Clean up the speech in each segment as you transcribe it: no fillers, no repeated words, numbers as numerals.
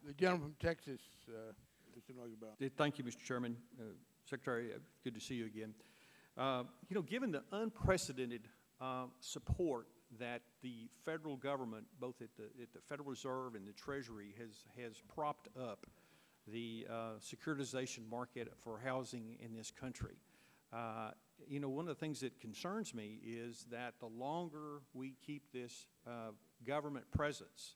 The gentleman from Texas, Mr. Neugebauer. Thank you, Mr. Chairman. Secretary, good to see you again. Given the unprecedented support that the federal government, both at the Federal Reserve and the Treasury, has propped up the securitization market for housing in this country. One of the things that concerns me is that the longer we keep this government presence,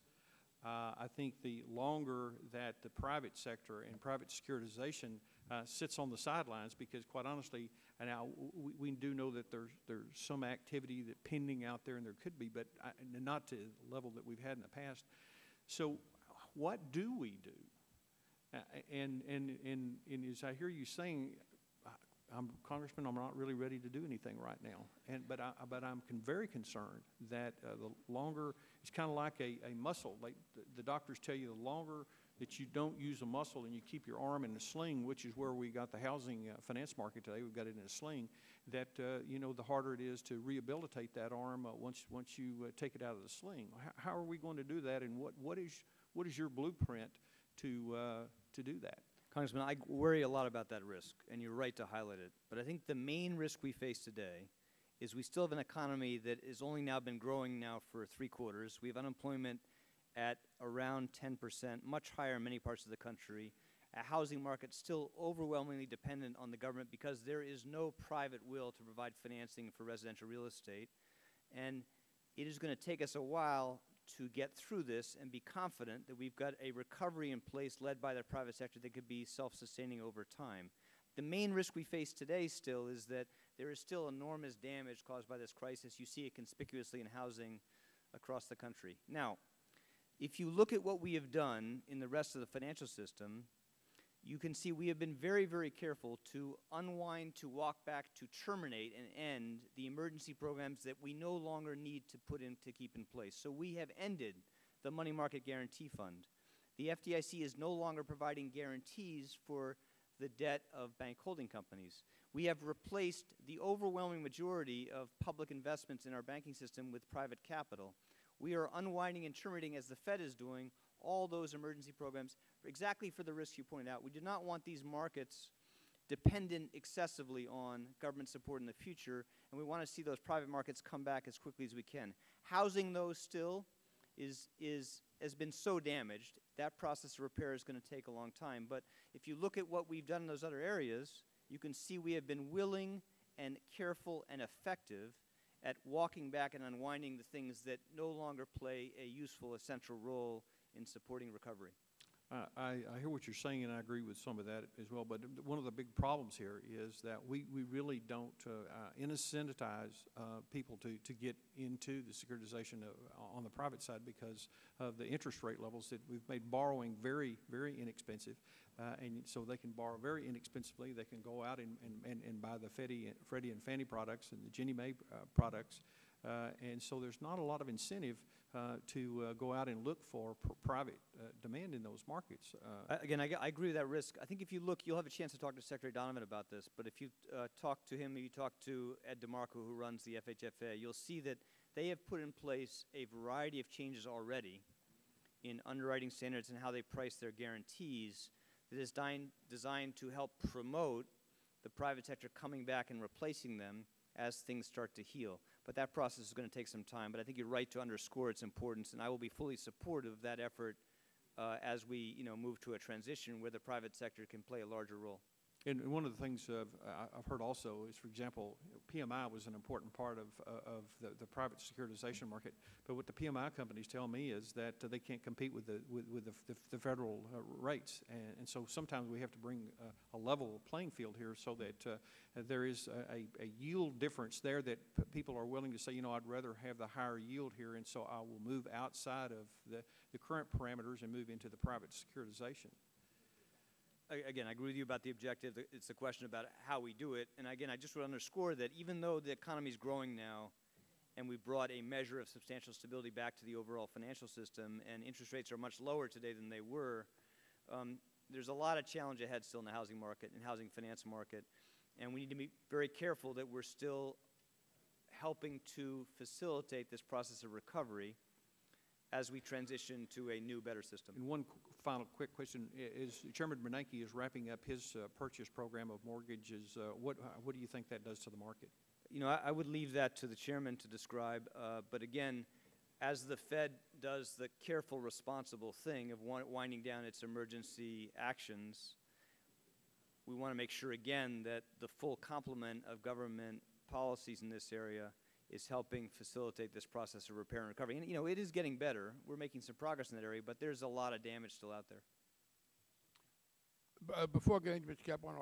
I think the longer that the private sector and private securitization sits on the sidelines, because quite honestly, now we do know that there's some activity that pending out there, and there could be, but not to the level that we've had in the past. So what do we do? And as I hear you saying, Congressman, I'm not really ready to do anything right now. But I'm very concerned that the longer, it's kind of like a muscle. Like the doctors tell you, the longer that you don't use a muscle and you keep your arm in a sling, which is where we got the housing finance market today. We've got it in a sling. That the harder it is to rehabilitate that arm once you take it out of the sling. How are we going to do that? And what is your blueprint to do that? Congressman, I worry a lot about that risk, and you're right to highlight it. But I think the main risk we face today is we still have an economy that has only now been growing now for 3 quarters. We have unemployment at around 10%, much higher in many parts of the country. A housing market still overwhelmingly dependent on the government because there is no private will to provide financing for residential real estate. And it is going to take us a while to get through this and be confident that we've got a recovery in place led by the private sector that could be self-sustaining over time. The main risk we face today still is that there is still enormous damage caused by this crisis. You see it conspicuously in housing across the country. Now, if you look at what we have done in the rest of the financial system, you can see we have been very, very careful to unwind, to walk back, to terminate and end the emergency programs that we no longer need to put in to keep in place. So we have ended the Money Market Guarantee Fund. The FDIC is no longer providing guarantees for the debt of bank holding companies. We have replaced the overwhelming majority of public investments in our banking system with private capital. We are unwinding and terminating, as the Fed is doing, all those emergency programs exactly for the risks you pointed out. We do not want these markets dependent excessively on government support in the future, and we want to see those private markets come back as quickly as we can. Housing, though, still has been so damaged, that process of repair is going to take a long time. But if you look at what we've done in those other areas, you can see we have been willing and careful and effective at walking back and unwinding the things that no longer play a useful, essential role in supporting recovery. I hear what you're saying, and I agree with some of that as well. But one of the big problems here is that we really don't incentivize people to get into the securitization on the private side because of the interest rate levels that we've made borrowing very, very inexpensive. And so they can borrow very inexpensively. They can go out and buy the Freddie and Fannie products and the Ginnie Mae products. And so there's not a lot of incentive to go out and look for private demand in those markets. Again, I agree with that risk. I think if you look, you'll have a chance to talk to Secretary Donovan about this, but if you talk to him, maybe talk to Ed DeMarco, who runs the FHFA, you'll see that they have put in place a variety of changes already in underwriting standards and how they price their guarantees that is designed to help promote the private sector coming back and replacing them as things start to heal. But that process is going to take some time. But I think you're right to underscore its importance, and I will be fully supportive of that effort as we move to a transition where the private sector can play a larger role. And one of the things I've heard also is, for example, PMI was an important part of the private securitization market. But what the PMI companies tell me is that they can't compete with the federal rates. And so sometimes we have to bring a level playing field here so that there is a yield difference there that people are willing to say, I'd rather have the higher yield here, and so I will move outside of the current parameters and move into the private securitization. Again, I agree with you about the objective. It's the question about how we do it. And again, I just would underscore that even though the economy is growing now and we've brought a measure of substantial stability back to the overall financial system and interest rates are much lower today than they were, there's a lot of challenge ahead still in the housing market and housing finance market. And we need to be very careful that we're still helping to facilitate this process of recovery as we transition to a new, better system. And one final quick question is Chairman Bernanke is wrapping up his purchase program of mortgages. What do you think that does to the market? You know, I would leave that to the chairman to describe, but again, as the Fed does the careful, responsible thing of winding down its emergency actions, we want to make sure, again, that the full complement of government policies in this area is helping facilitate this process of repair and recovery. And, you know, it is getting better. We're making some progress in that area, but there's a lot of damage still out there. Before getting to Mr. Cap, I want to